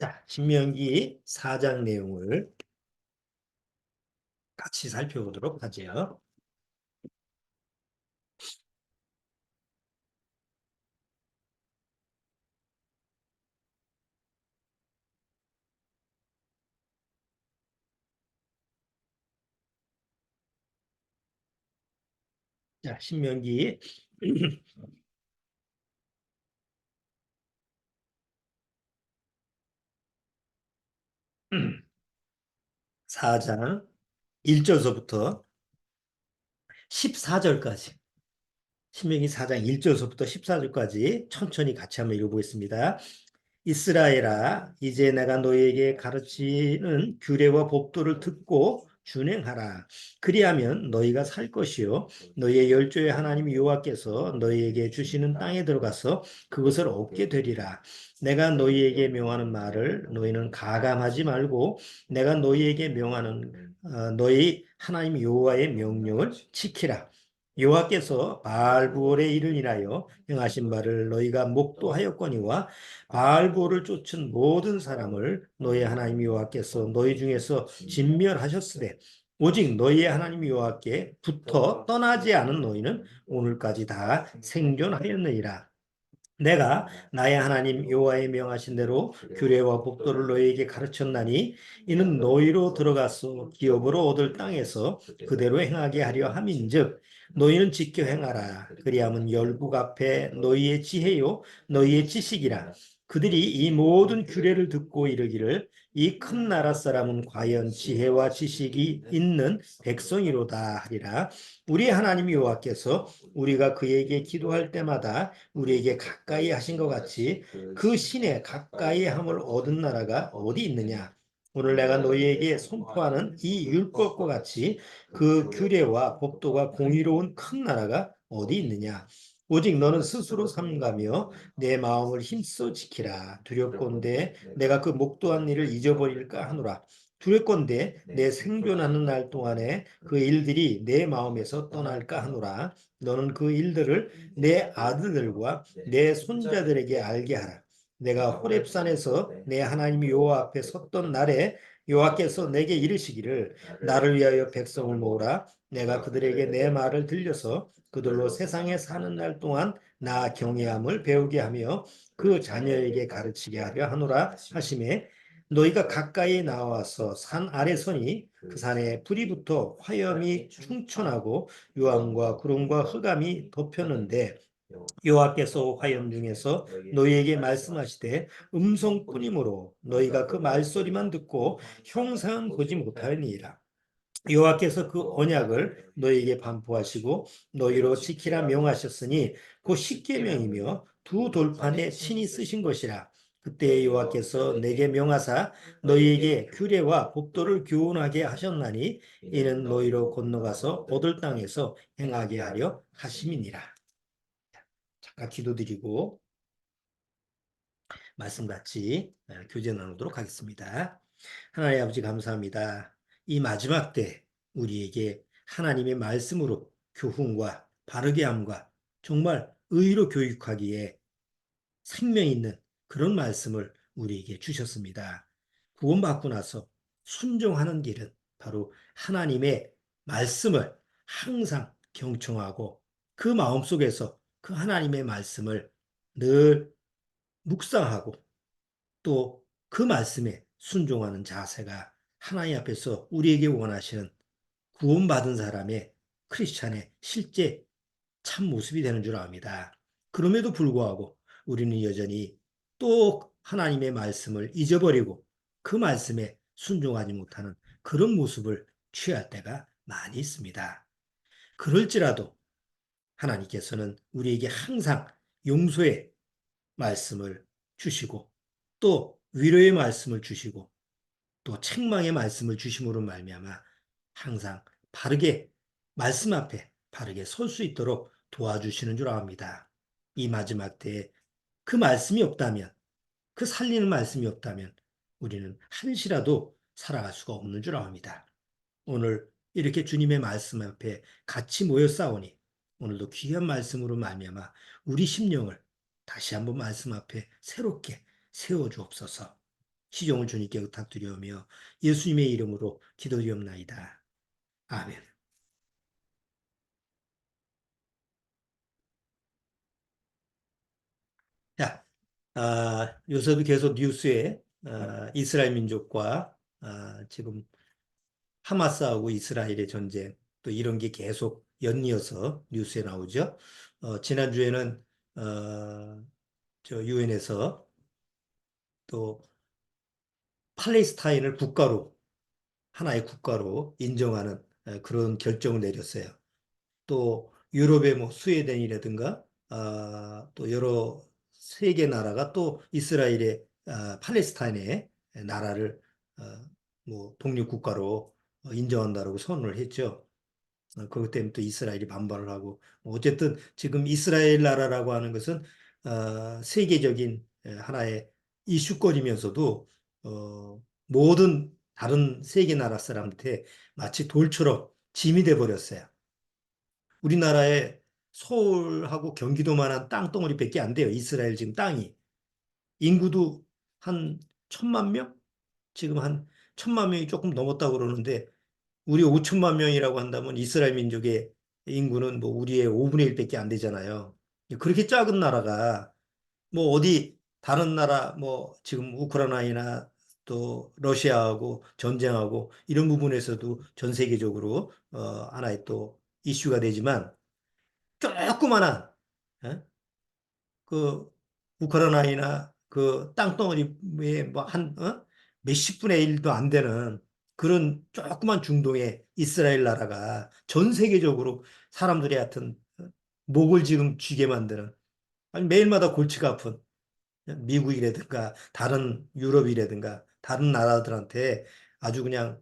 자, 신명기 4장 내용을 같이 살펴보도록 하죠. 자, 신명기 4장 1절서부터 14절까지 신명기 4장 1절서부터 14절까지 천천히 같이 한번 읽어보겠습니다. 이스라엘아, 이제 내가 너희에게 가르치는 규례와 법도를 듣고 준행하라. 그리하면 너희가 살 것이요 너희의 열조의 하나님 여호와께서 너희에게 주시는 땅에 들어가서 그것을 얻게 되리라. 내가 너희에게 명하는 말을 너희는 가감하지 말고 내가 너희에게 명하는 너희 하나님 여호와의 명령을 지키라. 여호와께서 바알부올의 일을 인하여 행하신 바를 너희가 목도하였거니와 바알볼을 쫓은 모든 사람을 너희 하나님 여호와께서 너희 중에서 진멸하셨으되 오직 너희의 하나님 여호와께 붙어 떠나지 않은 너희는 오늘까지 다 생존하였느니라. 내가 나의 하나님 여호와의 명하신 대로 규례와 법도를 너희에게 가르쳤나니 이는 너희로 들어가서 기업으로 얻을 땅에서 그대로 행하게 하려 함인즉 너희는 지켜 행하라. 그리하면 열국 앞에 너희의 지혜요 너희의 지식이라. 그들이 이 모든 규례를 듣고 이르기를 이 큰 나라 사람은 과연 지혜와 지식이 있는 백성이로다 하리라. 우리 하나님 여호와께서 우리가 그에게 기도할 때마다 우리에게 가까이 하신 것 같이 그 신에 가까이 함을 얻은 나라가 어디 있느냐? 오늘 내가 너희에게 선포하는 이 율법과 같이 그 규례와 법도가 공의로운 큰 나라가 어디 있느냐? 오직 너는 스스로 삼가며 내 마음을 힘써 지키라. 두렵건대 내가 그 목도한 일을 잊어버릴까 하노라. 두렵건대 내 생존하는 날 동안에 그 일들이 내 마음에서 떠날까 하노라. 너는 그 일들을 내 아들들과 내 손자들에게 알게 하라. 내가 호렙산에서 내 하나님 여호와 앞에 섰던 날에 여호와께서 내게 이르시기를 나를 위하여 백성을 모으라. 내가 그들에게 내 말을 들려서 그들로 세상에 사는 날 동안 나 경외함을 배우게 하며 그 자녀에게 가르치게 하려 하노라 하심에 너희가 가까이 나와서 산 아래 서니 그 산에 불이 붙어 화염이 충천하고 유황과 구름과 흑암이 덮였는데 여호와께서 화염 중에서 너희에게 말씀하시되 음성뿐이므로 너희가 그 말소리만 듣고 형상은 보지 못하니라. 여호와께서 그 언약을 너희에게 반포하시고 너희로 지키라 명하셨으니 곧 십계명이며 두 돌판에 친히 쓰신 것이라. 그때 여호와께서 내게 명하사 너희에게 규례와 법도를 교훈하게 하셨나니 이는 너희로 건너가서 얻을 땅에서 행하게 하려 하심이니라. 잠깐 기도드리고 말씀 같이 교제 나누도록 하겠습니다. 하나님 아버지 감사합니다. 이 마지막 때 우리에게 하나님의 말씀으로 교훈과 바르게 함과 정말 의로 교육하기에 생명 있는 그런 말씀을 우리에게 주셨습니다. 구원받고 나서 순종하는 길은 바로 하나님의 말씀을 항상 경청하고 그 마음속에서 그 하나님의 말씀을 늘 묵상하고 또 그 말씀에 순종하는 자세가 하나님 앞에서 우리에게 원하시는 구원받은 사람의 크리스찬의 실제 참 모습이 되는 줄 압니다. 그럼에도 불구하고 우리는 여전히 또 하나님의 말씀을 잊어버리고 그 말씀에 순종하지 못하는 그런 모습을 취할 때가 많이 있습니다. 그럴지라도 하나님께서는 우리에게 항상 용서의 말씀을 주시고 또 위로의 말씀을 주시고 또 책망의 말씀을 주심으로 말미암아 항상 바르게 말씀 앞에 바르게 설 수 있도록 도와주시는 줄 압니다. 이 마지막 때에 그 말씀이 없다면 그 살리는 말씀이 없다면 우리는 한시라도 살아갈 수가 없는 줄 압니다. 오늘 이렇게 주님의 말씀 앞에 같이 모여 싸우니 오늘도 귀한 말씀으로 말미암아 우리 심령을 다시 한번 말씀 앞에 새롭게 세워 주옵소서. 시종을 주님께 부탁드리오며 예수님의 이름으로 기도드리옵나이다. 아멘. 자, 요새도 계속 뉴스에 이스라엘 민족과 지금 하마스하고 이스라엘의 전쟁 또 이런 게 계속 연이어서 뉴스에 나오죠. 지난주에는 저 유엔에서 또 팔레스타인을 국가로 하나의 국가로 인정하는 그런 결정을 내렸어요. 또 유럽의 뭐 스웨덴이라든가 또 여러 세계 나라가 또 이스라엘의 팔레스타인의 나라를 뭐 독립 국가로 인정한다라고 선언을 했죠. 그것 때문에 또 이스라엘이 반발을 하고 어쨌든 지금 이스라엘 나라라고 하는 것은 세계적인 하나의 이슈거리면서도 모든 다른 세계 나라 사람한테 마치 돌처럼 짐이 돼 버렸어요. 우리나라의 서울하고 경기도만한 땅덩어리밖에 안 돼요. 이스라엘 지금 땅이. 인구도 한 1,000만 명? 지금 한 1,000만 명이 조금 넘었다고 그러는데 우리 5천만 명이라고 한다면 이스라엘 민족의 인구는 뭐 우리의 5분의 1밖에 안 되잖아요. 그렇게 작은 나라가 뭐 어디 다른 나라 뭐 지금 우크라이나나 또 러시아하고 전쟁하고 이런 부분에서도 전 세계적으로 하나의 또 이슈가 되지만 조그만한 예? 그 우크라이나나 그 땅덩어리에 뭐한 몇십 분의 일도 안 되는 그런 조그만 중동의 이스라엘 나라가 전 세계적으로 사람들이 하여튼 목을 지금 쥐게 만드는 아니 매일마다 골치가 아픈 미국이라든가 다른 유럽이라든가 다른 나라들한테 아주 그냥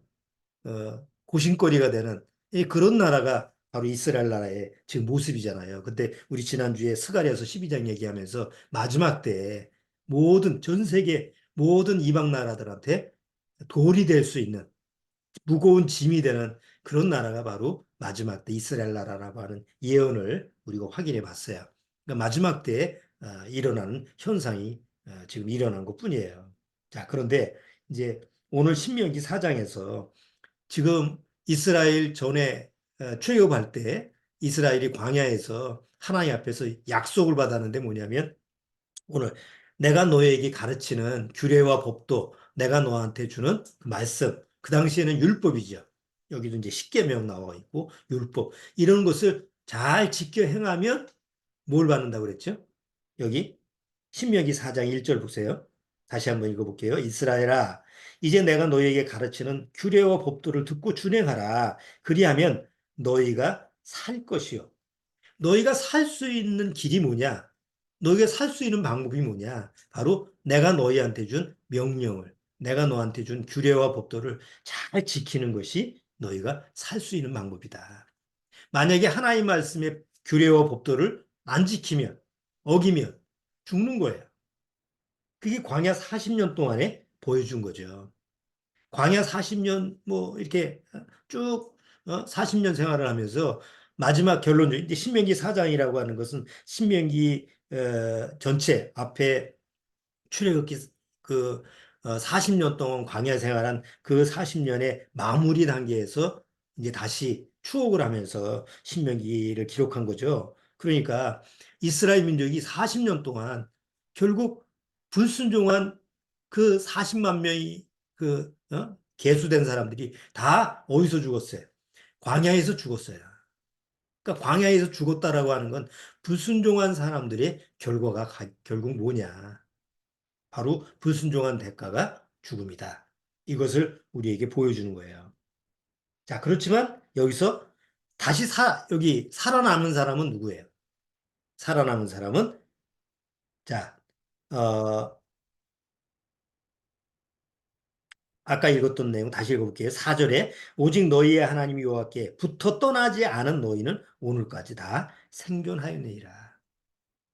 고심거리가 되는 그런 나라가 바로 이스라엘 나라의 지금 모습이잖아요. 근데 우리 지난주에 스가랴서 12장 얘기하면서 마지막 때에 모든 전 세계 모든 이방 나라들한테 돌이 될 수 있는 무거운 짐이 되는 그런 나라가 바로 마지막 때 이스라엘 나라라고 하는 예언을 우리가 확인해 봤어요. 그러니까 마지막 때에 일어나는 현상이 지금 일어난 것뿐이에요. 자, 그런데 이제 오늘 신명기 4장에서 지금 이스라엘 전에 출애굽할 때 이스라엘이 광야에서 하나님 앞에서 약속을 받았는데 뭐냐면 오늘 내가 너에게 가르치는 규례와 법도 내가 너한테 주는 그 말씀 그 당시에는 율법이죠. 여기도 이제 십계명 나와 있고 율법 이런 것을 잘 지켜 행하면 뭘 받는다고 그랬죠? 여기 신명기 4장 1절 보세요. 다시 한번 읽어볼게요. 이스라엘아, 이제 내가 너희에게 가르치는 규례와 법도를 듣고 준행하라. 그리하면 너희가 살 것이요. 너희가 살 수 있는 길이 뭐냐? 너희가 살 수 있는 방법이 뭐냐? 바로 내가 너희한테 준 명령을, 내가 너한테 준 규례와 법도를 잘 지키는 것이 너희가 살 수 있는 방법이다. 만약에 하나님 말씀의 규례와 법도를 안 지키면, 어기면 죽는 거예요. 그게 광야 40년 동안에 보여준 거죠. 광야 40년 뭐 이렇게 쭉 40년 생활을 하면서 마지막 결론적 이제 신명기 4장이라고 하는 것은 신명기 전체 앞에 출애굽기 그 40년 동안 광야 생활한 그 40년의 마무리 단계에서 이제 다시 추억을 하면서 신명기를 기록한 거죠. 그러니까 이스라엘 민족이 40년 동안 결국 불순종한 그 40만 명이 그 계수된 사람들이 다 어디서 죽었어요? 광야에서 죽었어요. 그러니까 광야에서 죽었다라고 하는 건 불순종한 사람들의 결과가 결국 뭐냐? 바로 불순종한 대가가 죽음이다. 이것을 우리에게 보여주는 거예요. 자, 그렇지만 여기서 다시 여기 살아남은 사람은 누구예요? 살아남은 사람은 자, 어, 아까 읽었던 내용 다시 읽어볼게요. 4절에 오직 너희의 하나님 여호와께 붙어 떠나지 않은 너희는 오늘까지 다 생존하였느니라.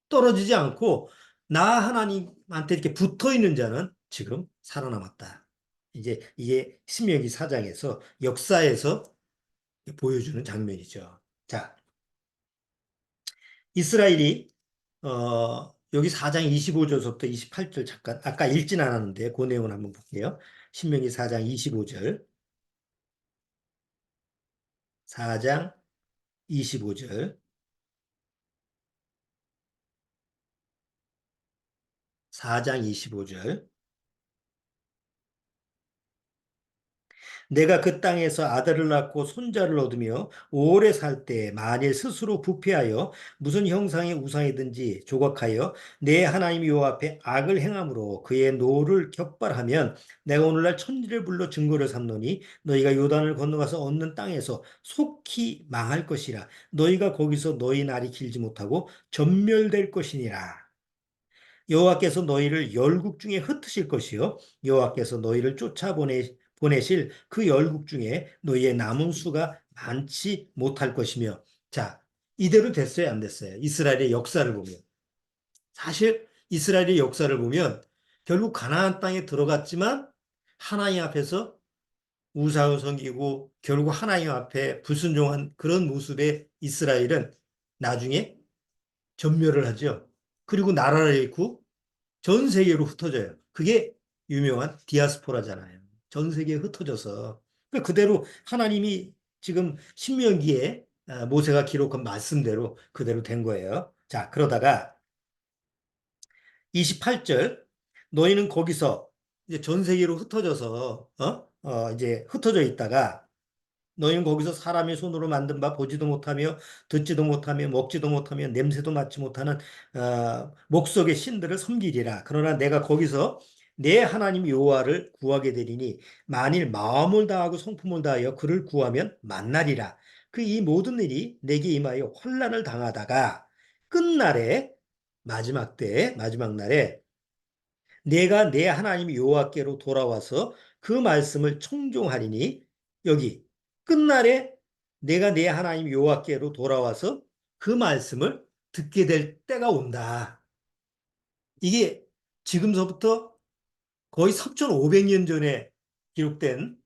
떨어지지 않고 나 하나님한테 이렇게 붙어 있는 자는 지금 살아남았다. 이제 이게 신명기 4장에서 역사에서 보여주는 장면이죠. 자, 이스라엘이 여기 4장 25절부터 28절 잠깐 아까 읽진 않았는데 그 내용을 한번 볼게요. 신명기 4장 25절. 4장 25절. 4장 25절. 내가 그 땅에서 아들을 낳고 손자를 얻으며 오래 살 때 만일 스스로 부패하여 무슨 형상의 우상이든지 조각하여 내 하나님 여호와 앞에 악을 행함으로 그의 노를 격발하면 내가 오늘날 천지를 불러 증거를 삼노니 너희가 요단을 건너가서 얻는 땅에서 속히 망할 것이라 너희가 거기서 너희 날이 길지 못하고 전멸될 것이니라. 여호와께서 너희를 열국 중에 흩으실 것이요 여호와께서 너희를 보내실 그 열국 중에 너희의 남은 수가 많지 못할 것이며 자 이대로 됐어요 안 됐어요? 이스라엘의 역사를 보면 사실 이스라엘의 역사를 보면 결국 가나안 땅에 들어갔지만 하나님 앞에서 우상을 섬기고 결국 하나님 앞에 불순종한 그런 모습의 이스라엘은 나중에 전멸을 하죠. 그리고 나라를 잃고 전 세계로 흩어져요. 그게 유명한 디아스포라잖아요. 전 세계에 흩어져서. 그러니까 그대로 하나님이 지금 신명기에 모세가 기록한 말씀대로 그대로 된 거예요. 자, 그러다가 28절 너희는 거기서 이제 전 세계로 흩어져서 이제 흩어져 있다가 너희는 거기서 사람의 손으로 만든 바 보지도 못하며 듣지도 못하며 먹지도 못하며 냄새도 맡지 못하는 목석의 신들을 섬기리라. 그러나 내가 거기서 내 하나님 여호와를 구하게 되리니 만일 마음을 다하고 성품을 다하여 그를 구하면 만나리라. 그 이 모든 일이 내게 임하여 혼란을 당하다가 끝날에 마지막 때에 마지막 날에 내가 내 하나님 여호와께로 돌아와서 그 말씀을 청종하리니 여기 끝날에 내가 내 하나님 여호와께로 돌아와서 그 말씀을 듣게 될 때가 온다. 이게 지금서부터 거의 3,500년 전에 기록된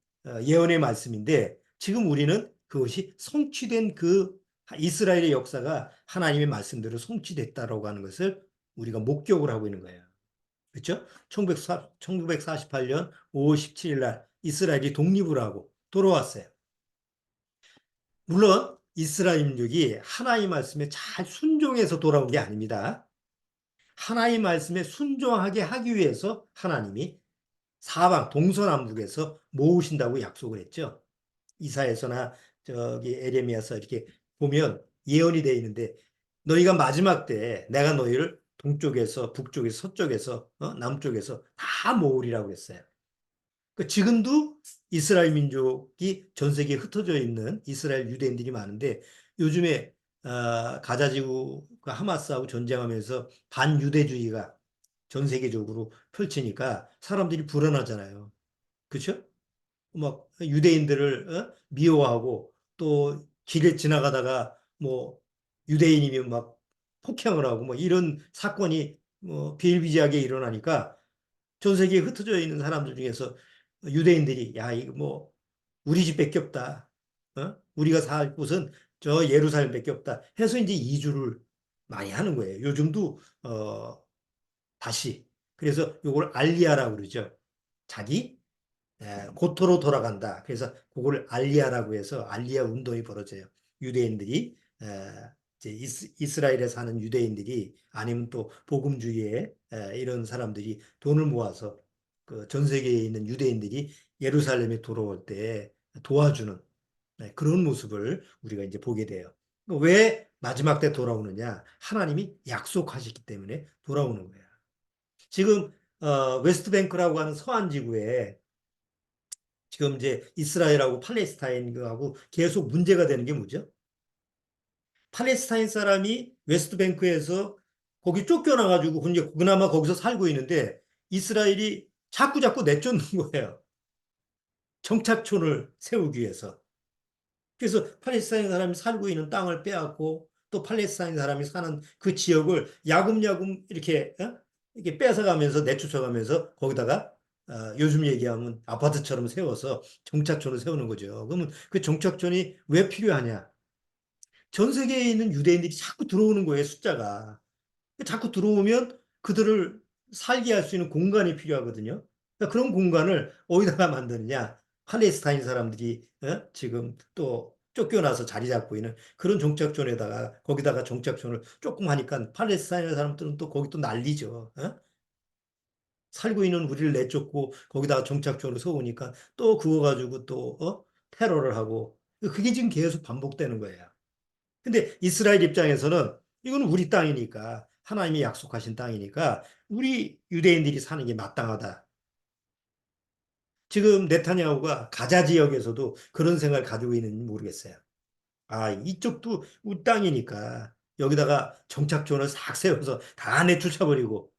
예언의 말씀인데 지금 우리는 그것이 성취된 그 이스라엘의 역사가 하나님의 말씀대로 성취됐다라고 하는 것을 우리가 목격을 하고 있는 거예요. 그렇죠? 1948년 5월 17일 날 이스라엘이 독립을 하고 돌아왔어요. 물론 이스라엘 민족이 하나님 말씀에 잘 순종해서 돌아온 게 아닙니다. 하나님 말씀에 순종하게 하기 위해서 하나님이 사방 동서남북에서 모으신다고 약속을 했죠. 이사야서나 저기 에레미야서 이렇게 보면 예언이 되어 있는데 너희가 마지막 때 내가 너희를 동쪽에서 북쪽에서 서쪽에서 남쪽에서 다 모으리라고 했어요. 그 지금도 이스라엘 민족이 전 세계에 흩어져 있는 이스라엘 유대인들이 많은데 요즘에 가자지구가 하마스하고 전쟁하면서 반유대주의가 전 세계적으로 펼치니까 사람들이 불안하잖아요. 그렇죠? 막 유대인들을 미워하고 또 길에 지나가다가 뭐 유대인이면 막 폭행을 하고 뭐 이런 사건이 뭐 비일비재하게 일어나니까 전 세계에 흩어져 있는 사람들 중에서 유대인들이 야 이거 뭐 우리 집밖에 없다. 우리가 살 곳은 저 예루살렘밖에 없다. 해서 이제 이주를 많이 하는 거예요. 요즘도 다시 그래서 요걸 알리아라고 그러죠. 자기 고토로 돌아간다. 그래서 그걸 알리아라고 해서 알리아 운동이 벌어져요. 유대인들이 이제 이스라엘에 사는 유대인들이 아니면 또 복음주의에 이런 사람들이 돈을 모아서 그 전 세계에 있는 유대인들이 예루살렘에 돌아올 때 도와주는 그런 모습을 우리가 이제 보게 돼요. 왜 마지막 때 돌아오느냐? 하나님이 약속하셨기 때문에 돌아오는 거야. 지금 웨스트뱅크라고 하는 서안 지구에 지금 이제 이스라엘하고 팔레스타인하고 계속 문제가 되는 게 뭐죠? 팔레스타인 사람이 웨스트뱅크에서 거기 쫓겨나가지고 이제 그나마 거기서 살고 있는데 이스라엘이 자꾸 내쫓는 거예요. 정착촌을 세우기 위해서. 그래서 팔레스타인 사람이 살고 있는 땅을 빼앗고 또 팔레스타인 사람이 사는 그 지역을 야금야금 이렇게 뺏어가면서 내쫓아가면서 거기다가 요즘 얘기하면 아파트처럼 세워서 정착촌을 세우는 거죠. 그러면 그 정착촌이 왜 필요하냐? 전 세계에 있는 유대인들이 자꾸 들어오는 거예요, 숫자가. 자꾸 들어오면 그들을 살게 할 수 있는 공간이 필요하거든요. 그러니까 그런 공간을 어디다가 만드느냐? 팔레스타인 사람들이 지금 또 쫓겨나서 자리 잡고 있는 그런 종착촌에다가 거기다가 종착촌을 조금 하니까 팔레스타인 사람들은 또 거기 또 난리죠. 살고 있는 우리를 내쫓고 거기다가 정착적으로 세우니까 또 그거 가지고 또 테러를 하고 그게 지금 계속 반복되는 거예요. 근데 이스라엘 입장에서는 이건 우리 땅이니까 하나님이 약속하신 땅이니까 우리 유대인들이 사는 게 마땅하다. 지금 네타냐후가 가자 지역에서도 그런 생각을 가지고 있는지 모르겠어요. 아, 이쪽도 우리 땅이니까 여기다가 정착촌을 싹 세워서 다 내쫓아버리고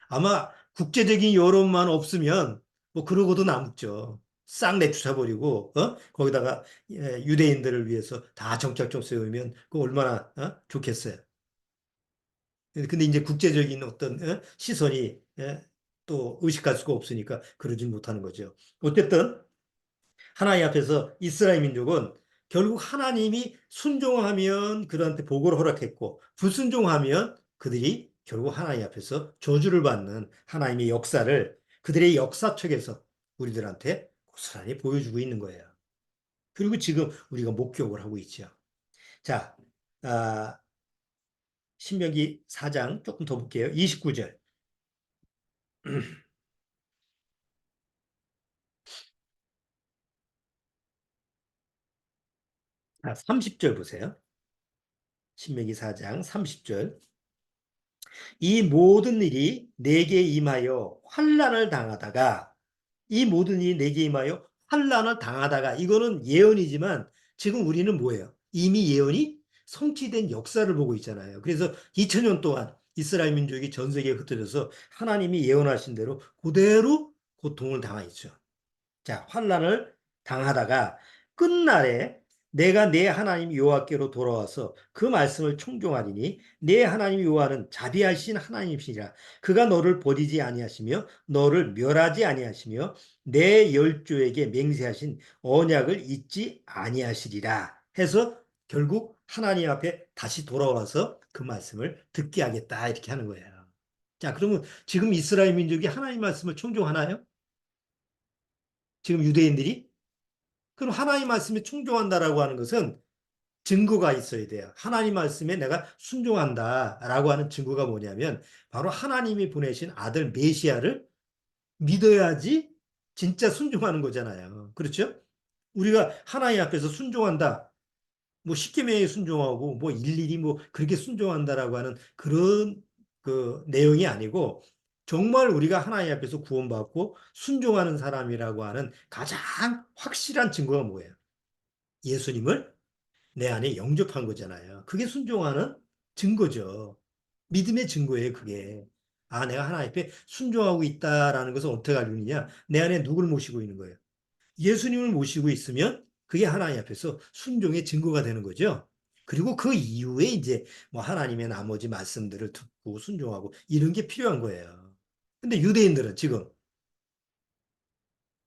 아마 국제적인 여론만 없으면 뭐 그러고도 남죠. 싹 내쫓아버리고 거기다가 유대인들을 위해서 다 정착점 세우면 그 얼마나 좋겠어요. 근데 이제 국제적인 어떤 시선이 또 의식할 수가 없으니까 그러진 못하는 거죠. 어쨌든 하나님 앞에서 이스라엘 민족은 결국 하나님이 순종하면 그들한테 복을 허락했고 불순종하면 그들이 결국 하나님 앞에서 저주를 받는 하나님의 역사를 그들의 역사책에서 우리들한테 고스란히 보여주고 있는 거예요. 그리고 지금 우리가 목격을 하고 있죠. 자, 아, 신명기 4장 조금 더 볼게요. 29절. 30절 보세요. 신명기 4장 30절. 이 모든 일이 내게 임하여 환난을 당하다가 이 모든 일이 내게 임하여 환난을 당하다가 이거는 예언이지만 지금 우리는 뭐예요? 이미 예언이 성취된 역사를 보고 있잖아요. 그래서 2000년 동안 이스라엘 민족이 전 세계에 흩어져서 하나님이 예언하신 대로 그대로 고통을 당하였죠. 자, 환난을 당하다가 끝날에 내가 내 하나님 여호와께로 돌아와서 그 말씀을 청종하리니 내 하나님 여호와는 자비하신 하나님이시라. 그가 너를 버리지 아니하시며 너를 멸하지 아니하시며 내 열조에게 맹세하신 언약을 잊지 아니하시리라. 해서 결국 하나님 앞에 다시 돌아와서 그 말씀을 듣게 하겠다 이렇게 하는 거예요. 자, 그러면 지금 이스라엘 민족이 하나님 말씀을 청종하나요? 지금 유대인들이? 그럼 하나님 말씀에 충종한다라고 하는 것은 증거가 있어야 돼요. 하나님 말씀에 내가 순종한다라고 하는 증거가 뭐냐면 바로 하나님이 보내신 아들 메시아를 믿어야지 진짜 순종하는 거잖아요. 그렇죠? 우리가 하나님 앞에서 순종한다. 뭐 십계명에 순종하고 뭐 일일이 뭐 그렇게 순종한다라고 하는 그런 그 내용이 아니고 정말 우리가 하나님 앞에서 구원받고 순종하는 사람이라고 하는 가장 확실한 증거가 뭐예요? 예수님을 내 안에 영접한 거잖아요. 그게 순종하는 증거죠. 믿음의 증거예요, 그게. 아, 내가 하나님 앞에 순종하고 있다라는 것을 어떻게 알고 있느냐? 내 안에 누굴 모시고 있는 거예요? 예수님을 모시고 있으면 그게 하나님 앞에서 순종의 증거가 되는 거죠. 그리고 그 이후에 이제 뭐 하나님의 나머지 말씀들을 듣고 순종하고 이런 게 필요한 거예요. 근데 유대인들은 지금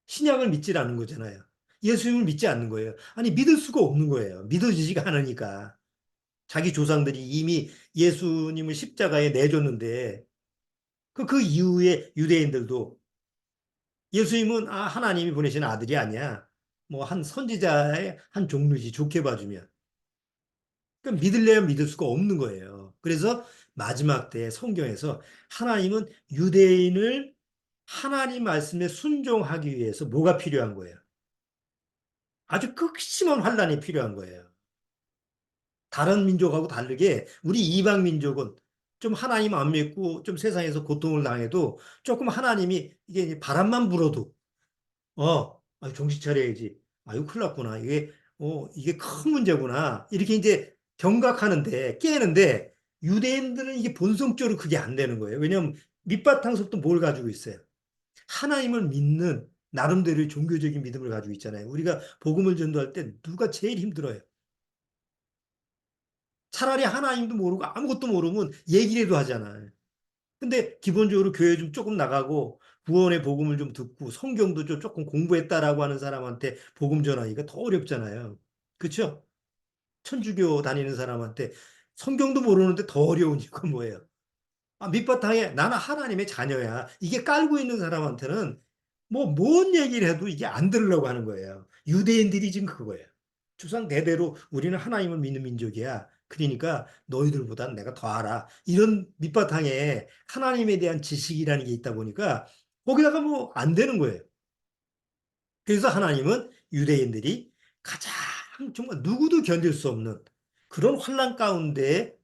신약을 믿질 않는 거잖아요. 예수님을 믿지 않는 거예요. 아니, 믿을 수가 없는 거예요. 믿어지지가 않으니까. 자기 조상들이 이미 예수님을 십자가에 내줬는데 그 이후에 유대인들도 예수님은 하나님이 보내신 아들이 아니야. 뭐 한 선지자의 한 종류지 좋게 봐주면. 그러니까 믿을래야 믿을 수가 없는 거예요. 그래서 마지막 때 성경에서 하나님은 유대인을 하나님 말씀에 순종하기 위해서 뭐가 필요한 거예요? 아주 극심한 환란이 필요한 거예요. 다른 민족하고 다르게 우리 이방 민족은 좀 하나님 안 믿고 좀 세상에서 고통을 당해도 조금 하나님이 이게 바람만 불어도 정신 차려야지. 이거 큰일 났구나. 이게 큰 문제구나. 이렇게 이제 경각하는데 깨는데 유대인들은 이게 본성적으로 그게 안 되는 거예요. 왜냐하면 밑바탕서부터 뭘 가지고 있어요? 하나님을 믿는 나름대로의 종교적인 믿음을 가지고 있잖아요. 우리가 복음을 전도할 때 누가 제일 힘들어요? 차라리 하나님도 모르고 아무것도 모르면 얘기라도 하잖아요. 근데 기본적으로 교회 좀 조금 나가고 구원의 복음을 좀 듣고 성경도 좀 조금 공부했다라고 하는 사람한테 복음 전하기가 더 어렵잖아요. 그렇죠? 천주교 다니는 사람한테 성경도 모르는데 더 어려운 이유가 뭐예요? 밑바탕에 나는 하나님의 자녀야. 이게 깔고 있는 사람한테는 뭐 뭔 얘기를 해도 이게 안 들으려고 하는 거예요. 유대인들이 지금 그거예요. 주상 대대로 우리는 하나님을 믿는 민족이야. 그러니까 너희들보단 내가 더 알아. 이런 밑바탕에 하나님에 대한 지식이라는 게 있다 보니까 거기다가 뭐 안 되는 거예요. 그래서 하나님은 유대인들이 가장 정말 누구도 견딜 수 없는 그런 환란 가운데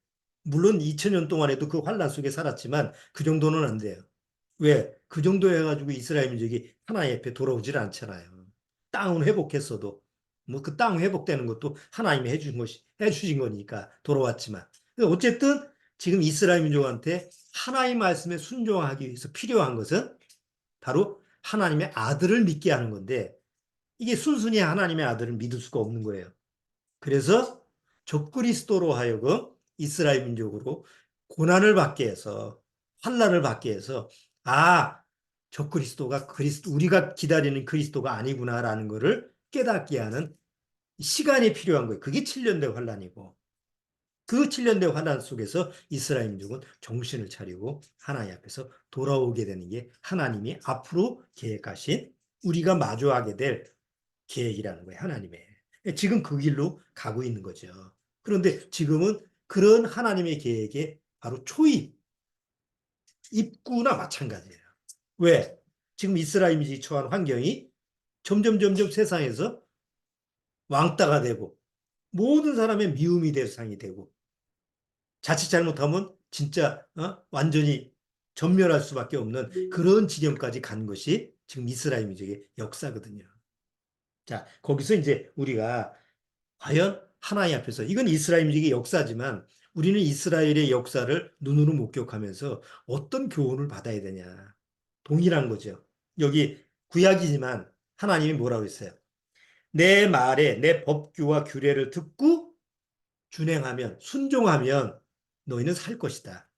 물론 2000년 동안에도 그 환란 속에 살았지만 그 정도는 안 돼요. 왜? 그 정도 해가지고 이스라엘 민족이 하나님 앞에 돌아오질 않잖아요. 땅은 회복했어도 뭐 그 땅 회복되는 것도 하나님이 해주신 거니까 돌아왔지만 어쨌든 지금 이스라엘 민족한테 하나님 말씀에 순종하기 위해서 필요한 것은 바로 하나님의 아들을 믿게 하는 건데 이게 순순히 하나님의 아들을 믿을 수가 없는 거예요. 그래서 적그리스도로 하여금 이스라엘 민족으로 고난을 받게 해서 환난을 받게 해서 아 적그리스도가 우리가 기다리는 그리스도가 아니구나라는 것을 깨닫게 하는 시간이 필요한 거예요. 그게 7년대 환란이고 그 7년대 환란 속에서 이스라엘 민족은 정신을 차리고 하나님 앞에서 돌아오게 되는 게 하나님이 앞으로 계획하신 우리가 마주하게 될 계획이라는 거예요. 하나님의. 지금 그 길로 가고 있는 거죠. 그런데 지금은 그런 하나님의 계획에 바로 입구나 마찬가지예요. 왜? 지금 이스라엘이 처한 환경이 점점 세상에서 왕따가 되고 모든 사람의 미움이 대상이 되고 자칫 잘못하면 진짜 완전히 전멸할 수밖에 없는 그런 지경까지 간 것이 지금 이스라엘 민족의 역사거든요. 자, 거기서 이제 우리가 과연 하나님 앞에서 이건 이스라엘 민족의 역사지만 우리는 이스라엘의 역사를 눈으로 목격하면서 어떤 교훈을 받아야 되냐. 동일한 거죠. 여기 구약이지만 하나님이 뭐라고 했어요? 내 말에 내 법규와 규례를 듣고 준행하면 순종하면 너희는 살 것이다.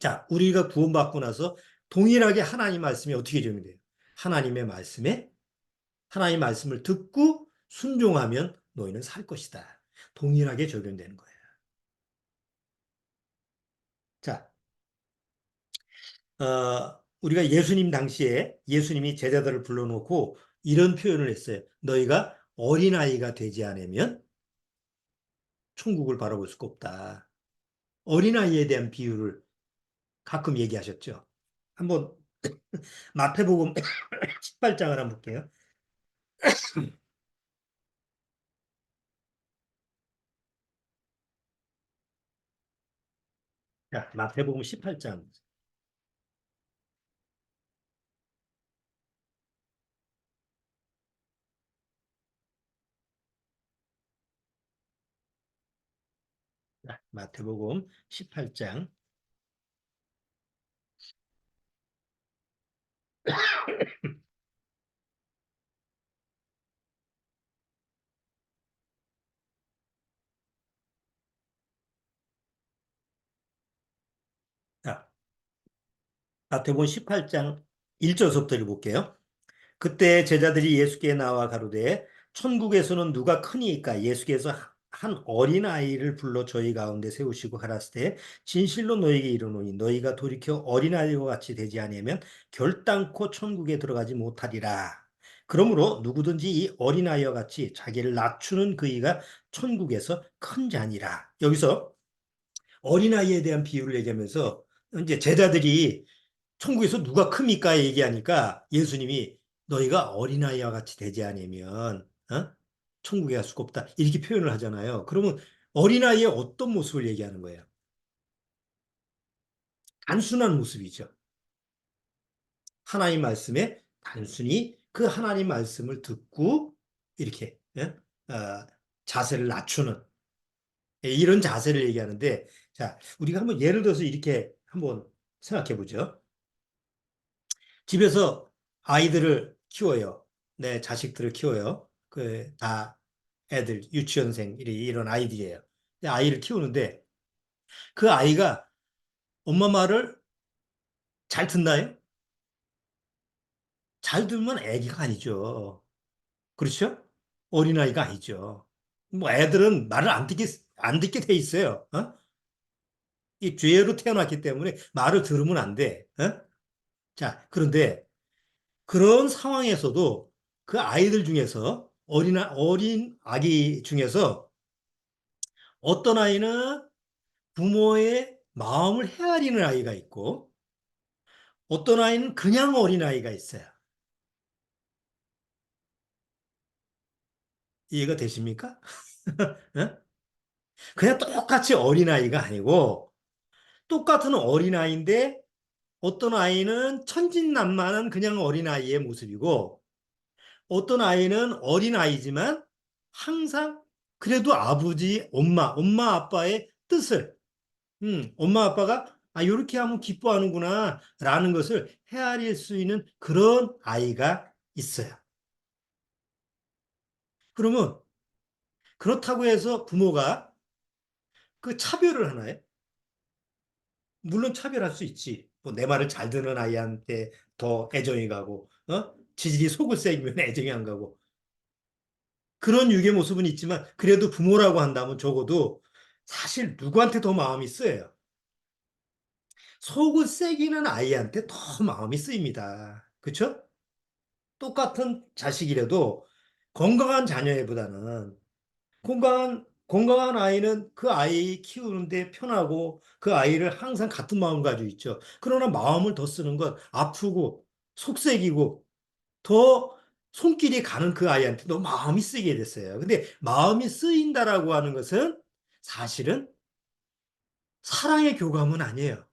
자, 우리가 구원받고 나서 동일하게 하나님 말씀이 어떻게 적용돼요? 하나님의 말씀에 하나님 말씀을 듣고 순종하면 너희는 살 것이다. 동일하게 적용되는 거예요. 자, 우리가 예수님 당시에 예수님이 제자들을 불러놓고 이런 표현을 했어요. 너희가 어린아이가 되지 않으면 천국을 바라볼 수가 없다. 어린아이에 대한 비유를 가끔 얘기하셨죠. 한번 마태복음 18장을 한번 볼게요. 자, 마태복음 18장. 자, 마태복음 18장. 자, 마태복음 18장 1절부터 읽어볼게요. 그때 제자들이 예수께 나와 가로되 천국에서는 누가 크니까 예수께서 한 어린아이를 불러 저희 가운데 세우시고 가라사대 진실로 너희에게 이르노니 너희가 돌이켜 어린아이와 같이 되지 아니하면 결단코 천국에 들어가지 못하리라. 그러므로 누구든지 이 어린아이와 같이 자기를 낮추는 그이가 천국에서 큰 자니라. 여기서 어린아이에 대한 비유를 얘기하면서 이제 제자들이 천국에서 누가 큽니까? 얘기하니까 예수님이 너희가 어린아이와 같이 되지 않으면 천국에 갈 수가 없다. 이렇게 표현을 하잖아요. 그러면 어린아이의 어떤 모습을 얘기하는 거예요? 단순한 모습이죠. 하나님 말씀에 단순히 그 하나님 말씀을 듣고 이렇게 자세를 낮추는 이런 자세를 얘기하는데 자, 우리가 한번 예를 들어서 이렇게 한번 생각해 보죠. 집에서 아이들을 키워요. 내 자식들을 키워요. 그 다 애들 유치원생 이런 아이들이에요. 아이를 키우는데 그 아이가 엄마 말을 잘 듣나요? 잘 들으면 애기가 아니죠. 그렇죠? 어린아이가 아니죠. 뭐 애들은 말을 안 듣게 돼 있어요. 이 죄로 태어났기 때문에 말을 들으면 안 돼. 어? 자, 그런데 그런 상황에서도 그 아이들 중에서 어린 아기 중에서 어떤 아이는 부모의 마음을 헤아리는 아이가 있고 어떤 아이는 그냥 어린 아이가 있어요. 이해가 되십니까? 어? 그냥 똑같이 어린 아이가 아니고 똑같은 어린 아이인데 어떤 아이는 천진난만한 그냥 어린 아이의 모습이고 어떤 아이는 어린 아이지만 항상 그래도 아버지, 엄마 아빠의 뜻을 엄마 아빠가 이렇게 하면 기뻐하는구나 라는 것을 헤아릴 수 있는 그런 아이가 있어요. 그러면 그렇다고 해서 부모가 그 차별을 하나요? 물론 차별할 수 있지. 뭐 내 말을 잘 듣는 아이한테 더 애정이 가고, 지질이 속을 새기면 애정이 안 가고. 그런 유괴 모습은 있지만, 그래도 부모라고 한다면 적어도 사실 누구한테 더 마음이 쓰여요. 속을 새기는 아이한테 더 마음이 쓰입니다. 그렇죠? 똑같은 자식이라도 건강한 자녀보다는 건강한 아이는 그 아이 키우는데 편하고 그 아이를 항상 같은 마음 가지고 있죠. 그러나 마음을 더 쓰는 건 아프고 속색이고 더 손길이 가는 그 아이한테 너 마음이 쓰이게 됐어요. 근데 마음이 쓰인다라고 하는 것은 사실은 사랑의 교감은 아니에요.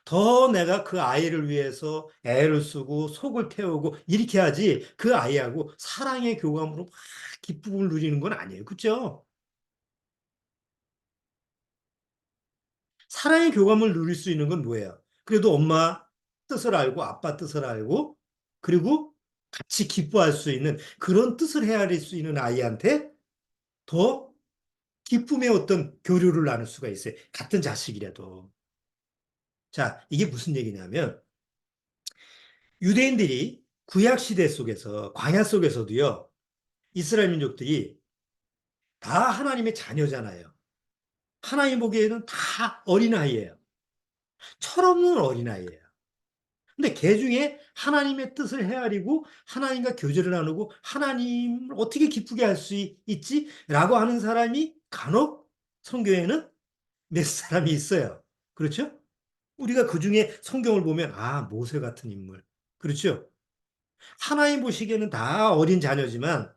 더 내가 그 아이를 위해서 애를 쓰고 속을 태우고 이렇게 하지 그 아이하고 사랑의 교감으로 막 기쁨을 누리는 건 아니에요. 그렇죠? 사랑의 교감을 누릴 수 있는 건 뭐예요? 그래도 엄마 뜻을 알고 아빠 뜻을 알고 그리고 같이 기뻐할 수 있는 그런 뜻을 헤아릴 수 있는 아이한테 더 기쁨의 어떤 교류를 나눌 수가 있어요. 같은 자식이라도. 자, 이게 무슨 얘기냐면 유대인들이 구약 시대 속에서 광야 속에서도요. 이스라엘 민족들이 다 하나님의 자녀잖아요. 하나님 보기에는 다 어린아이예요. 철없는 어린아이예요. 근데 개 중에 하나님의 뜻을 헤아리고 하나님과 교제를 나누고 하나님을 어떻게 기쁘게 할 수 있지? 라고 하는 사람이 간혹 성경에는 몇 사람이 있어요. 그렇죠? 우리가 그 중에 성경을 보면 모세 같은 인물. 그렇죠? 하나님 보시기에는 다 어린 자녀지만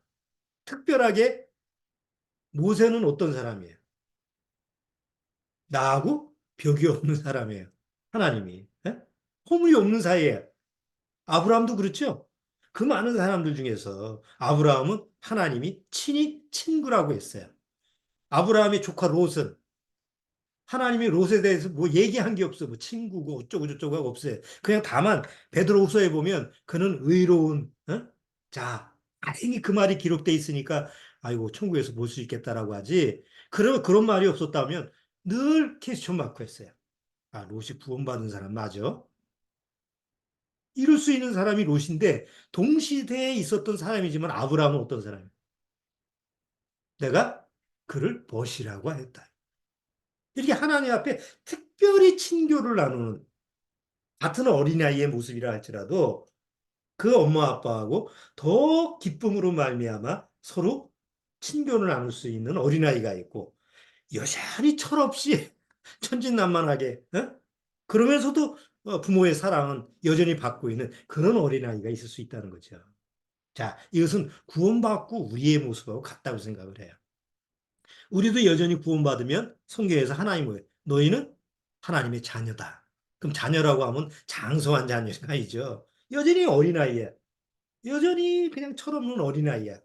특별하게 모세는 어떤 사람이에요? 나하고 벽이 없는 사람이에요. 하나님이. 예? 허물이 없는 사이에 아브라함도 그렇죠? 그 많은 사람들 중에서 아브라함은 하나님이 친히 친구라고 했어요. 아브라함의 조카 롯은 하나님이 롯에 대해서 뭐 얘기한 게 없어. 뭐 친구고 어쩌고 저쩌고 하고 없어요. 그냥 다만 베드로후서에 보면 그는 의로운 자, 다행히 그 말이 기록돼 있으니까 아이고 천국에서 볼 수 있겠다라고 하지. 그런 말이 없었다면 늘 퀘스천 마크였어요. 롯이 구원받은 사람 맞아? 이룰 수 있는 사람이 롯인데 동시대에 있었던 사람이지만 아브라함은 어떤 사람이에요? 내가 그를 벗이라고 하였다. 이렇게 하나님 앞에 특별히 친교를 나누는 같은 어린아이의 모습이라 할지라도 그 엄마 아빠하고 더 기쁨으로 말미암아 서로 친교를 나눌 수 있는 어린아이가 있고 여전히 철없이 천진난만하게 그러면서도 부모의 사랑은 여전히 받고 있는 그런 어린아이가 있을 수 있다는 거죠. 자, 이것은 구원받고 우리의 모습하고 같다고 생각을 해요. 우리도 여전히 구원받으면 성경에서 하나님 뭐예요? 너희는 하나님의 자녀다. 그럼 자녀라고 하면 장성한 자녀가 아니죠. 여전히 어린아이야. 여전히 그냥 철없는 어린아이야.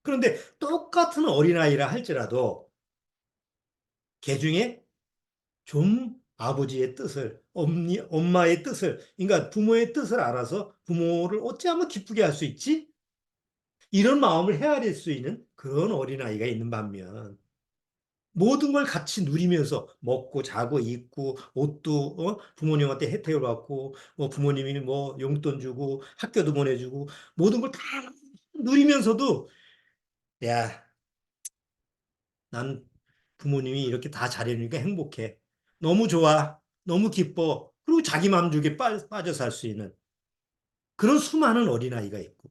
그런데 똑같은 어린아이라 할지라도 개 중에 좀 아버지의 뜻을, 엄마의 뜻을, 그러니까 부모의 뜻을 알아서 부모를 어찌하면 기쁘게 할 수 있지? 이런 마음을 헤아릴 수 있는 그런 어린아이가 있는 반면 모든 걸 같이 누리면서 먹고 자고 입고 옷도 부모님한테 혜택을 받고 뭐 부모님이 뭐 용돈 주고 학교도 보내주고 모든 걸 다 누리면서도 야, 난 부모님이 이렇게 다 잘해주니까 행복해. 너무 좋아, 너무 기뻐. 그리고 자기 만족에 빠져 살 수 있는 그런 수많은 어린아이가 있고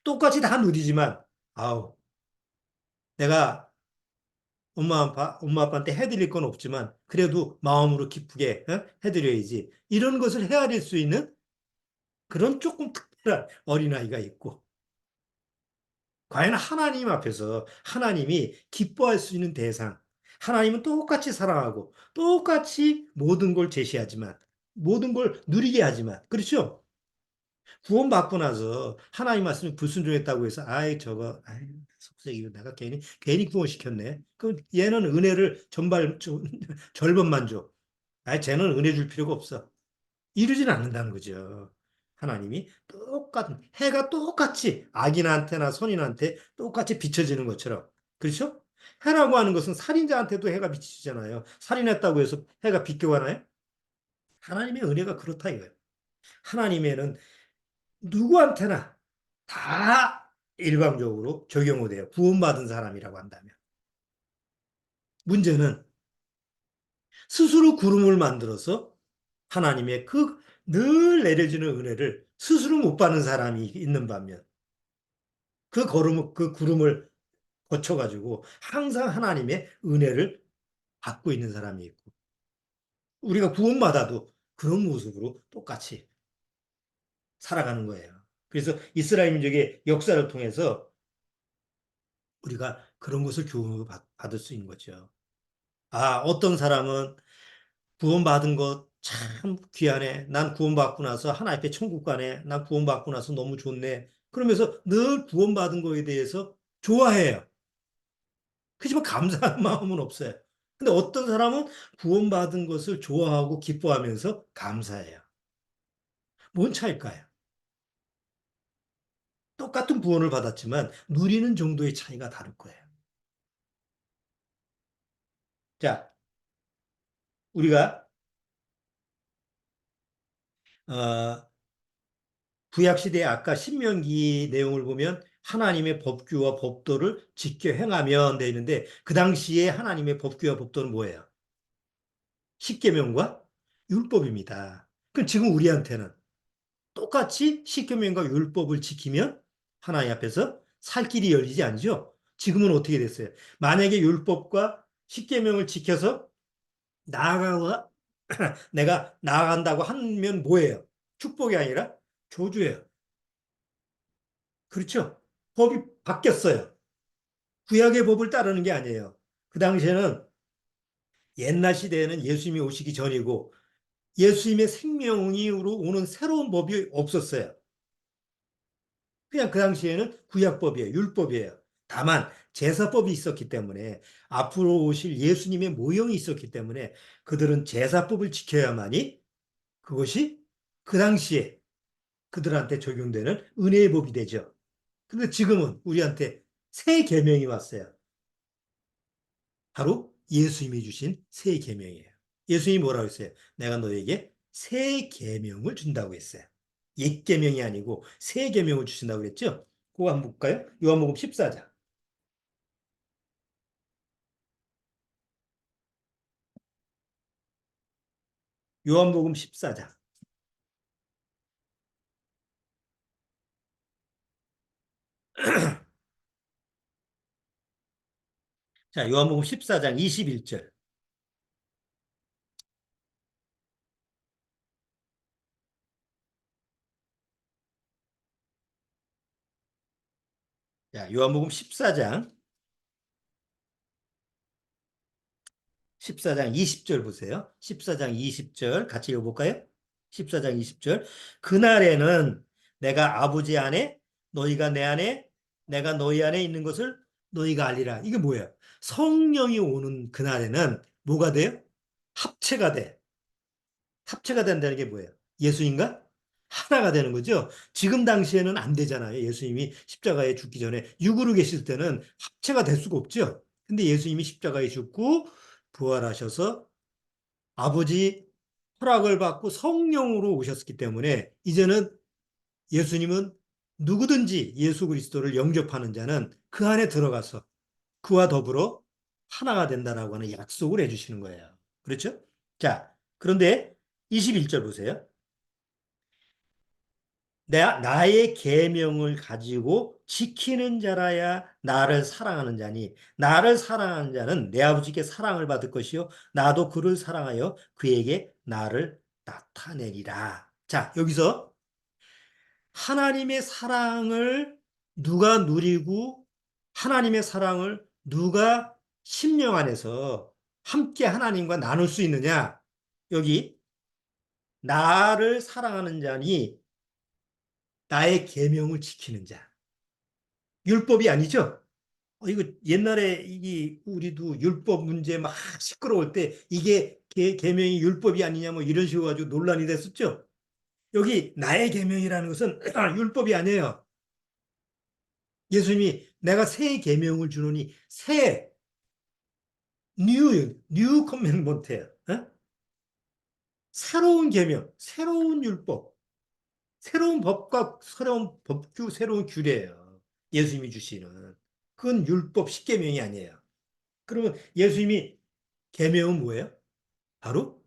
똑같이 다 누리지만 아우 내가 엄마 아빠한테 해드릴 건 없지만 그래도 마음으로 기쁘게 해드려야지. 이런 것을 헤아릴 수 있는 그런 조금 특별한 어린아이가 있고 과연 하나님 앞에서 하나님이 기뻐할 수 있는 대상 하나님은 똑같이 사랑하고 똑같이 모든 걸 제시하지만 모든 걸 누리게 하지만 그렇죠? 구원받고 나서 하나님 말씀에 불순종했다고 해서 아이 저거 아이 속썩이고 내가 괜히 구원시켰네. 그럼 얘는 은혜를 절반만 줘. 아이 쟤는 은혜 줄 필요가 없어. 이러진 않는다는 거죠. 하나님이 똑같은 해가 똑같이 악인한테나 선인한테 똑같이 비춰지는 것처럼 그렇죠? 해라고 하는 것은 살인자한테도 해가 비치잖아요. 살인했다고 해서 해가 비껴가나요? 하나님의 은혜가 그렇다 이거예요. 하나님의는 누구한테나 다 일방적으로 적용이 돼요. 구원받은 사람이라고 한다면. 문제는 스스로 구름을 만들어서 하나님의 그 늘 내려지는 은혜를 스스로 못 받는 사람이 있는 반면 그 구름을 거쳐가지고 항상 하나님의 은혜를 받고 있는 사람이 있고 우리가 구원받아도 그런 모습으로 똑같이 살아가는 거예요. 그래서 이스라엘 민족의 역사를 통해서 우리가 그런 것을 교훈을 받을 수 있는 거죠. 아, 어떤 사람은 구원받은 것 참 귀하네. 난 구원받고 나서 하나님 앞에 천국 가네. 난 구원받고 나서 너무 좋네. 그러면서 늘 구원받은 거에 대해서 좋아해요. 그렇지만 감사한 마음은 없어요. 근데 어떤 사람은 구원받은 것을 좋아하고 기뻐하면서 감사해요. 뭔 차일까요? 똑같은 구원을 받았지만 누리는 정도의 차이가 다를 거예요. 자, 우리가 어, 구약시대의 아까 신명기 내용을 보면 하나님의 법규와 법도를 지켜 행하면 돼 있는데 그 당시에 하나님의 법규와 법도는 뭐예요? 십계명과 율법입니다. 그럼 지금 우리한테는 똑같이 십계명과 율법을 지키면 하나님 앞에서 살 길이 열리지 않죠? 지금은 어떻게 됐어요? 만약에 율법과 십계명을 지켜서 나아가 내가 나아간다고 하면 뭐예요? 축복이 아니라 저주예요. 그렇죠? 법이 바뀌었어요. 구약의 법을 따르는 게 아니에요. 그 당시에는 옛날 시대에는 예수님이 오시기 전이고 예수님의 생명으로 오는 새로운 법이 없었어요. 그냥 그 당시에는 구약법이에요. 율법이에요. 다만 제사법이 있었기 때문에 앞으로 오실 예수님의 모형이 있었기 때문에 그들은 제사법을 지켜야만이 그것이 그 당시에 그들한테 적용되는 은혜의 법이 되죠. 근데 지금은 우리한테 새 계명이 왔어요. 바로 예수님이 주신 새 계명이에요. 예수님이 뭐라고 했어요? 내가 너에게 새 계명을 준다고 했어요. 옛 계명이 아니고 새 계명을 주신다고 그랬죠? 그거 한번 볼까요? 요한복음 14장. 요한복음 14장. 자, 요한복음 14장 21절. 자, 요한복음 14장 20절 보세요. 14장 20절 같이 읽어볼까요? 14장 20절. 그날에는 내가 아버지 안에 너희가 내 안에 내가 너희 안에 있는 것을 너희가 알리라. 이게 뭐예요? 성령이 오는 그날에는 뭐가 돼요? 합체가 돼. 합체가 된다는 게 뭐예요? 예수님과 하나가 되는 거죠. 지금 당시에는 안 되잖아요. 예수님이 십자가에 죽기 전에 육으로 계실 때는 합체가 될 수가 없죠. 근데 예수님이 십자가에 죽고 부활하셔서 아버지 허락을 받고 성령으로 오셨기 때문에 이제는 예수님은 누구든지 예수 그리스도를 영접하는 자는 그 안에 들어가서 그와 더불어 하나가 된다라고 하는 약속을 해주시는 거예요. 그렇죠? 자, 그런데 21절 보세요. 나의 계명을 가지고 지키는 자라야 나를 사랑하는 자니 나를 사랑하는 자는 내 아버지께 사랑을 받을 것이요 나도 그를 사랑하여 그에게 나를 나타내리라. 자, 여기서 하나님의 사랑을 누가 누리고 하나님의 사랑을 누가 심령 안에서 함께 하나님과 나눌 수 있느냐? 여기 나를 사랑하는 자니 나의 계명을 지키는 자. 율법이 아니죠? 이거 옛날에 이게 우리도 율법 문제 막 시끄러울 때 이게 계명이 율법이 아니냐 뭐 이런 식으로 가지고 논란이 됐었죠. 여기 나의 계명이라는 것은 율법이 아니에요. 예수님이 내가 새 계명을 주노니 새 뉴 커맨먼트예요. 어? 새로운 계명, 새로운 율법, 새로운 법과 새로운 법규, 새로운 규례예요. 예수님이 주시는. 그건 율법 십계명이 아니에요. 그러면 예수님이 계명은 뭐예요? 바로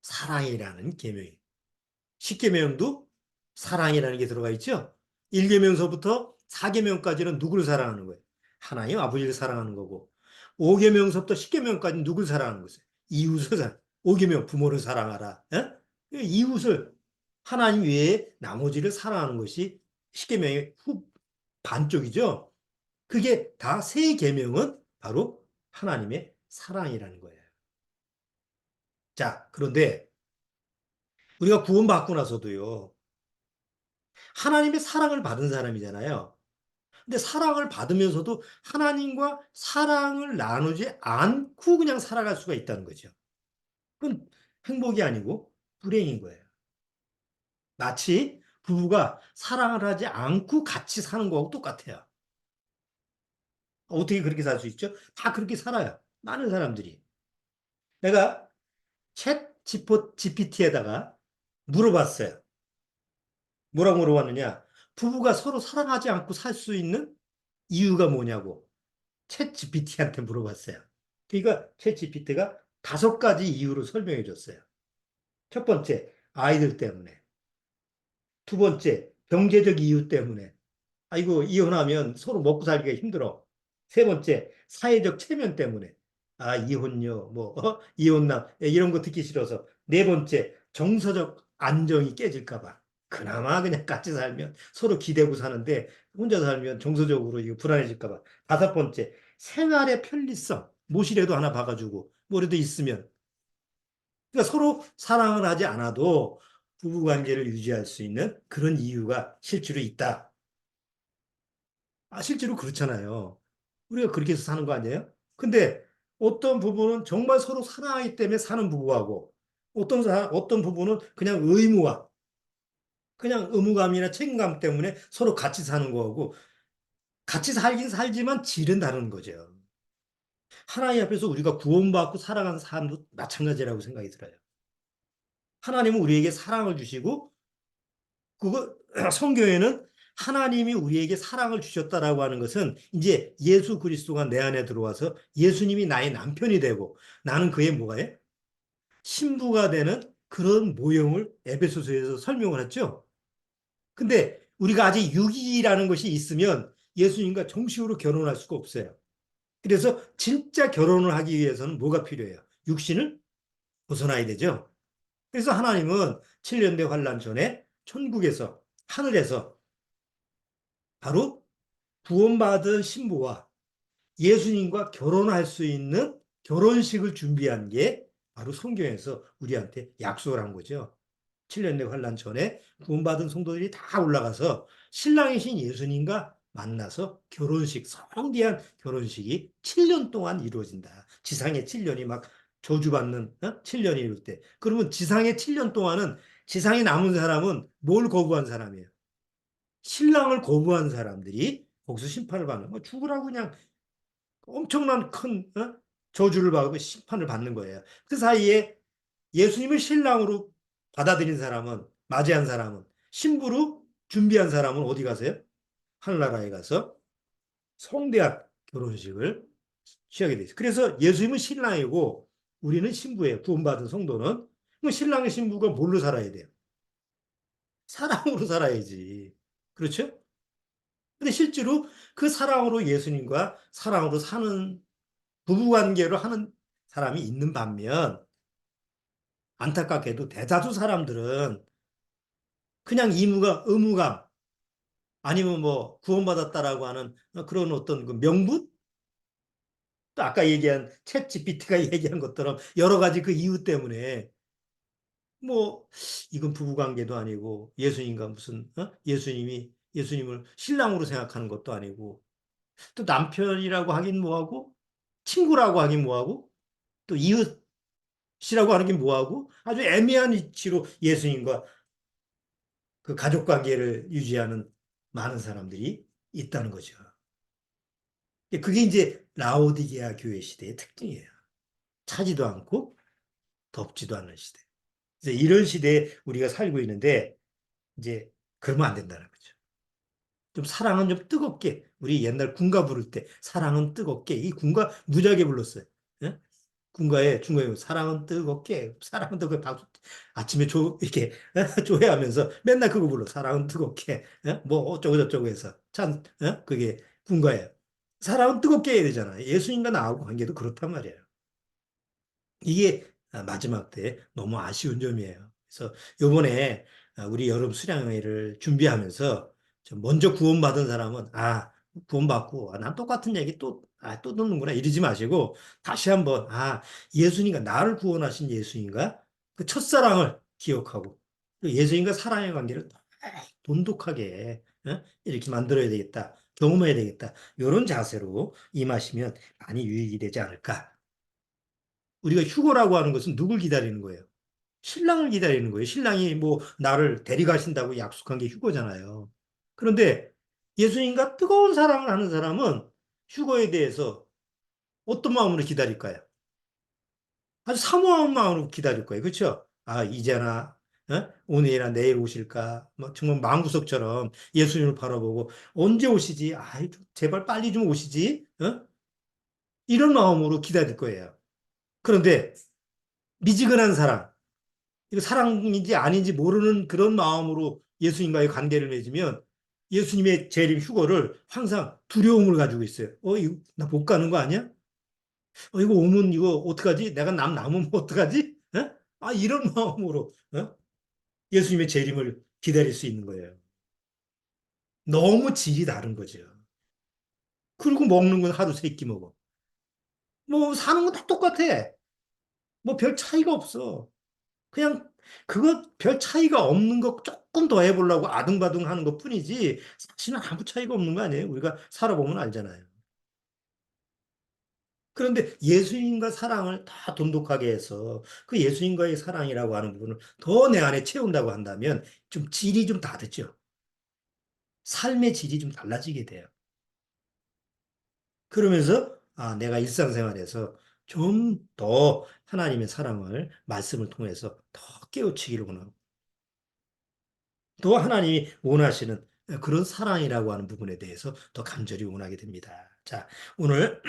사랑이라는 계명이에요. 십계명도 사랑이라는 게 들어가 있죠. 1계명서부터 4계명까지는 누구를 사랑하는 거예요? 하나님 아버지를 사랑하는 거고 5계명서부터 10계명까지는 누구를 사랑하는 거예요? 이웃을 사랑. 5계명 부모를 사랑하라. 예? 이웃을 하나님 외에 나머지를 사랑하는 것이 10계명의 반쪽이죠. 그게 다 세 계명은 바로 하나님의 사랑이라는 거예요. 자, 그런데 우리가 구원받고 나서도요. 하나님의 사랑을 받은 사람이잖아요. 근데 사랑을 받으면서도 하나님과 사랑을 나누지 않고 그냥 살아갈 수가 있다는 거죠. 그건 행복이 아니고 불행인 거예요. 마치 부부가 사랑을 하지 않고 같이 사는 거하고 똑같아요. 어떻게 그렇게 살 수 있죠? 다 그렇게 살아요. 많은 사람들이. 내가 챗 GPT에다가 물어봤어요. 뭐라고 물어봤느냐? 부부가 서로 사랑하지 않고 살 수 있는 이유가 뭐냐고 챗 GPT한테 물어봤어요. 그러니까 챗 GPT가 5가지 이유로 설명해 줬어요. 첫 번째, 아이들 때문에. 두 번째, 경제적 이유 때문에. 아이고, 이혼하면 서로 먹고 살기가 힘들어. 세 번째, 사회적 체면 때문에. 아, 이혼녀, 뭐, 이혼남, 이런 거 듣기 싫어서. 네 번째, 정서적 안정이 깨질까봐. 그나마 그냥 같이 살면 서로 기대고 사는데, 혼자 살면 정서적으로 이거 불안해질까봐. 다섯 번째, 생활의 편리성. 모시라도 하나 봐가지고, 뭐라도 있으면. 그러니까 서로 사랑을 하지 않아도 부부 관계를 유지할 수 있는 그런 이유가 실제로 있다. 실제로 그렇잖아요. 우리가 그렇게 해서 사는 거 아니에요? 근데 어떤 부부는 정말 서로 사랑하기 때문에 사는 부부하고 어떤 부부는 그냥 그냥 의무감이나 책임감 때문에 서로 같이 사는 거하고 같이 살긴 살지만 질은 다른 거죠. 하나님 앞에서 우리가 구원받고 살아가는 삶도 마찬가지라고 생각이 들어요. 하나님은 우리에게 사랑을 주시고 그거 성경에는 하나님이 우리에게 사랑을 주셨다라고 하는 것은 이제 예수 그리스도가 내 안에 들어와서 예수님이 나의 남편이 되고 나는 그의 뭐가요? 신부가 되는 그런 모형을 에베소서에서 설명을 했죠. 근데 우리가 아직 육이라는 것이 있으면 예수님과 정식으로 결혼할 수가 없어요. 그래서 진짜 결혼을 하기 위해서는 뭐가 필요해요? 육신을 벗어나야 되죠. 그래서 하나님은 7년대 환란 전에 천국에서 하늘에서 바로 구원받은 신부와 예수님과 결혼할 수 있는 결혼식을 준비한 게 바로 성경에서 우리한테 약속을 한 거죠. 7년대 환란 전에 구원받은 성도들이 다 올라가서 신랑이신 예수님과 만나서 결혼식, 성대한 결혼식이 7년 동안 이루어진다. 지상의 7년이 막 저주받는 7년이 이룰 때. 그러면 지상의 7년 동안은 지상에 남은 사람은 뭘 거부한 사람이에요? 신랑을 거부한 사람들이 거기서 심판을 받는 거 죽으라고 그냥 엄청난 큰 저주를 받고 심판을 받는 거예요. 그 사이에 예수님을 신랑으로 받아들인 사람은 맞이한 사람은 신부로 준비한 사람은 어디 가세요? 하늘나라에 가서 성대한 결혼식을 취하게 되죠. 그래서 예수님은 신랑이고 우리는 신부예요. 구원받은 성도는. 그럼 신랑의 신부가 뭘로 살아야 돼요? 사랑으로 살아야지. 그렇죠? 근데 실제로 그 사랑으로 예수님과 사랑으로 사는 부부관계를 하는 사람이 있는 반면 안타깝게도 대다수 사람들은 그냥 의무감 아니면 뭐 구원받았다라고 하는 그런 어떤 그 명분? 또 아까 얘기한 챗 GPT가 얘기한 것처럼 여러 가지 그 이유 때문에 뭐 이건 부부관계도 아니고 예수님과 무슨 예수님을 신랑으로 생각하는 것도 아니고 또 남편이라고 하긴 뭐하고 친구라고 하긴 뭐하고 또 이웃이라고 하긴 뭐하고 아주 애매한 위치로 예수님과 그 가족 관계를 유지하는 많은 사람들이 있다는 거죠. 그게 이제 라오디게아 교회 시대의 특징이에요. 차지도 않고 덥지도 않은 시대. 이제 이런 시대에 우리가 살고 있는데 이제 그러면 안 된다는 거죠. 좀 사랑은 좀 뜨겁게 우리 옛날 군가 부를 때 사랑은 뜨겁게 이 군가 무지하게 불렀어요. 예? 군가에 중간에 사랑은 뜨겁게 사랑은 뜨겁게 박수 아침에 이렇게 조회하면서 맨날 그거 불러 사랑은 뜨겁게 뭐 어쩌고 저쩌고 해서 참 그게 군가예요. 사랑은 뜨겁게 해야 되잖아요. 예수님과 나하고 관계도 그렇단 말이에요. 이게 마지막 때 너무 아쉬운 점이에요. 그래서 요번에 우리 여름 수련회를 준비하면서 먼저 구원받은 사람은 구원받고 난 똑같은 얘기 또 듣는구나 이러지 마시고 다시 한번 예수님과 나를 구원하신 예수님과 그 첫사랑을 기억하고 또 예수님과 사랑의 관계를 돈독하게 이렇게 만들어야 되겠다. 경험해야 되겠다. 이런 자세로 임하시면 많이 유익이 되지 않을까. 우리가 휴거라고 하는 것은 누굴 기다리는 거예요? 신랑을 기다리는 거예요. 신랑이 뭐 나를 데려가신다고 약속한 게 휴거잖아요. 그런데 예수님과 뜨거운 사랑을 하는 사람은 휴거에 대해서 어떤 마음으로 기다릴까요? 아주 사모한 마음으로 기다릴 거예요. 그렇죠? 이제나 오늘이나 내일 오실까? 뭐 정말 마음구석처럼 예수님을 바라보고 언제 오시지? 제발 빨리 좀 오시지? 이런 마음으로 기다릴 거예요. 그런데 미지근한 사랑, 이거 사랑인지 아닌지 모르는 그런 마음으로 예수님과의 관계를 맺으면 예수님의 재림 휴거를 항상 두려움을 가지고 있어요. 이거 나 못 가는 거 아니야? 이거 오면 이거 어떡하지? 내가 남으면 어떡하지? 이런 마음으로 예수님의 재림을 기다릴 수 있는 거예요. 너무 질이 다른 거죠. 그리고 먹는 건 하루 세 끼 먹어. 뭐 사는 건 다 똑같아. 뭐 별 차이가 없어. 그냥 그거 별 차이가 없는 거 조금 더 해보려고 아등바등 하는 것 뿐이지 사실은 아무 차이가 없는 거 아니에요. 우리가 살아보면 알잖아요. 그런데 예수님과 사랑을 다 돈독하게 해서 그 예수님과의 사랑이라고 하는 부분을 더 내 안에 채운다고 한다면 좀 질이 좀 다르죠. 삶의 질이 좀 달라지게 돼요. 그러면서 내가 일상생활에서 좀 더 하나님의 사랑을 말씀을 통해서 더 깨우치기를 원하고 또 하나님이 원하시는 그런 사랑이라고 하는 부분에 대해서 더 간절히 원하게 됩니다. 자, 오늘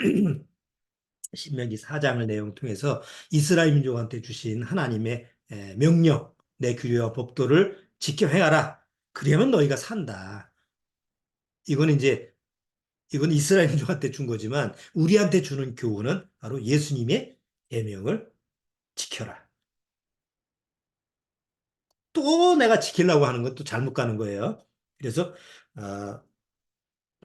신명기 4장을 내용 통해서 이스라엘 민족한테 주신 하나님의 명령, 내 규례와 법도를 지켜 행하라. 그러면 너희가 산다. 이건 이제 이건 이스라엘 민족한테 준 거지만 우리한테 주는 교훈은 바로 예수님의 계명을 지켜라. 또 내가 지키려고 하는 건 또 잘못 가는 거예요. 그래서 어,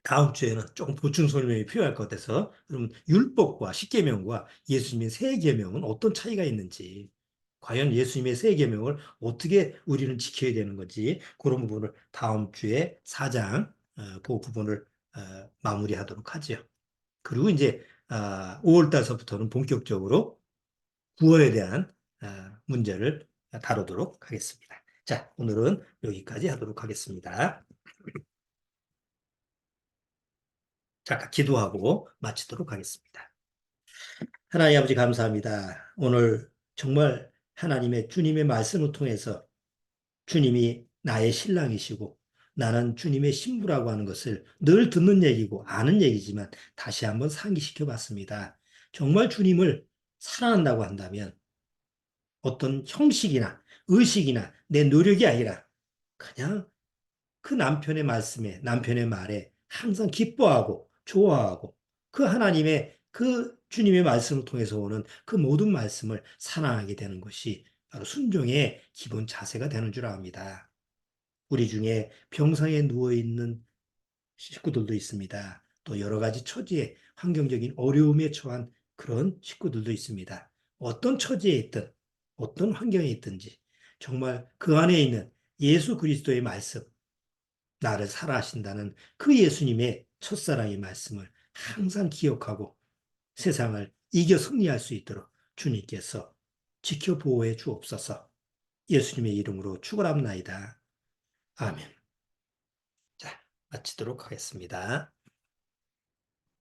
다음 주에는 조금 보충 설명이 필요할 것 같아서 그럼 율법과 십계명과 예수님의 세 계명은 어떤 차이가 있는지 과연 예수님의 세 계명을 어떻게 우리는 지켜야 되는 건지 그런 부분을 다음 주에 4장 그 부분을 마무리하도록 하죠. 그리고 이제 5월 달서부터는 본격적으로 구원에 대한 문제를 다루도록 하겠습니다. 자, 오늘은 여기까지 하도록 하겠습니다. 잠깐 기도하고 마치도록 하겠습니다. 하나님 아버지 감사합니다. 오늘 정말 하나님의 주님의 말씀을 통해서 주님이 나의 신랑이시고 나는 주님의 신부라고 하는 것을 늘 듣는 얘기고 아는 얘기지만 다시 한번 상기시켜 봤습니다. 정말 주님을 사랑한다고 한다면 어떤 형식이나 의식이나 내 노력이 아니라 그냥 그 남편의 말씀에, 남편의 말에 항상 기뻐하고 좋아하고 그 하나님의 그 주님의 말씀을 통해서 오는 그 모든 말씀을 사랑하게 되는 것이 바로 순종의 기본 자세가 되는 줄 압니다. 우리 중에 병상에 누워 있는 식구들도 있습니다. 또 여러 가지 처지에 환경적인 어려움에 처한 그런 식구들도 있습니다. 어떤 처지에 있든 어떤 환경에 있든지 정말 그 안에 있는 예수 그리스도의 말씀, 나를 살아하신다는 그 예수님의 첫사랑의 말씀을 항상 기억하고 세상을 이겨 승리할 수 있도록 주님께서 지켜보호해 주옵소서. 예수님의 이름으로 축원합나이다. 아멘. 자, 마치도록 하겠습니다.